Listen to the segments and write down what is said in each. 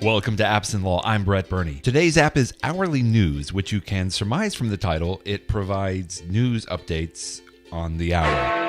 Welcome to Apps and Law. I'm Brett Burney. Today's app is Hourly News, which you can surmise from the title. It provides news updates on the hour.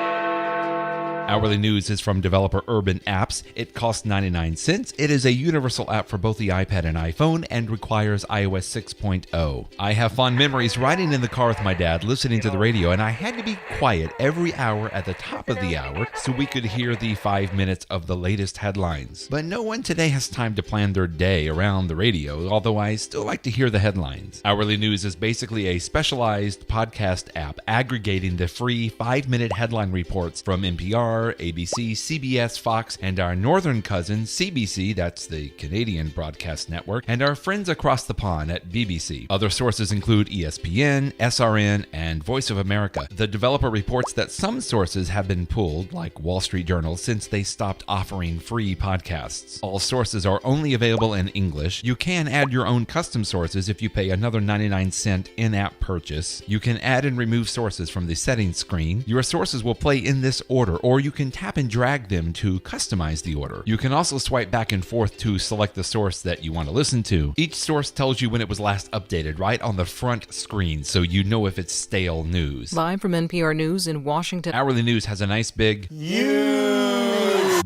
Hourly News is from developer Urban Apps. It costs 99 cents. It is a universal app for both the iPad and iPhone and requires iOS 6.0. I have fond memories riding in the car with my dad, listening to the radio, and I had to be quiet every hour at the top of the hour so we could hear the 5 minutes of the latest headlines. But no one today has time to plan their day around the radio, although I still like to hear the headlines. Hourly News is basically a specialized podcast app aggregating the free 5-minute headline reports from NPR, ABC, CBS, Fox, and our northern cousin, CBC, that's the Canadian Broadcast Network, and our friends across the pond at BBC. Other sources include ESPN, SRN, and Voice of America. The developer reports that some sources have been pulled, like Wall Street Journal, since they stopped offering free podcasts. All sources are only available in English. You can add your own custom sources if you pay another 99-cent in-app purchase. You can add and remove sources from the settings screen. Your sources will play in this order, or you can tap and drag them to customize the order. You can also swipe back and forth to select the source that you want to listen to. Each source tells you when it was last updated right on the front screen, so you know if it's stale news. Live from NPR News in Washington. Hourly News has a nice big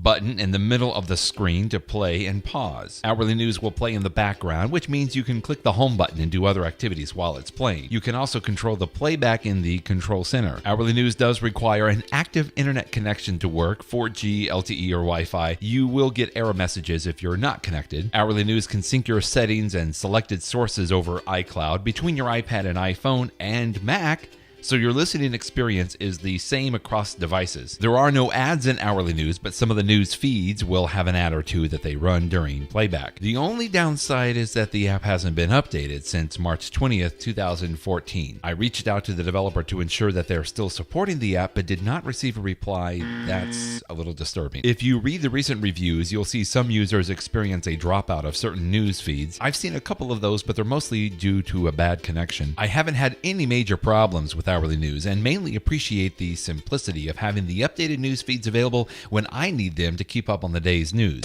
button in the middle of the screen to play and pause. Hourly News will play in the background, which means you can click the home button and do other activities while it's playing. You can also control the playback in the control center. Hourly News does require an active internet connection to work, 4G, LTE, or Wi-Fi. You will get error messages if you're not connected. Hourly News can sync your settings and selected sources over iCloud between your iPad and iPhone and Mac, so your listening experience is the same across devices. There are no ads in Hourly News, but some of the news feeds will have an ad or two that they run during playback. The only downside is that the app hasn't been updated since March 20th, 2014. I reached out to the developer to ensure that they're still supporting the app, but did not receive a reply. That's a little disturbing. If you read the recent reviews, you'll see some users experience a dropout of certain news feeds. I've seen a couple of those, but they're mostly due to a bad connection. I haven't had any major problems with Hourly News and mainly appreciate the simplicity of having the updated news feeds available when I need them to keep up on the day's news.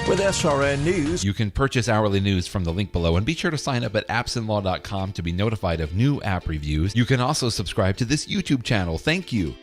With SRN News, you can purchase Hourly News from the link below, and be sure to sign up at appsandlaw.com to be notified of new app reviews. You can also subscribe to this YouTube channel. Thank you.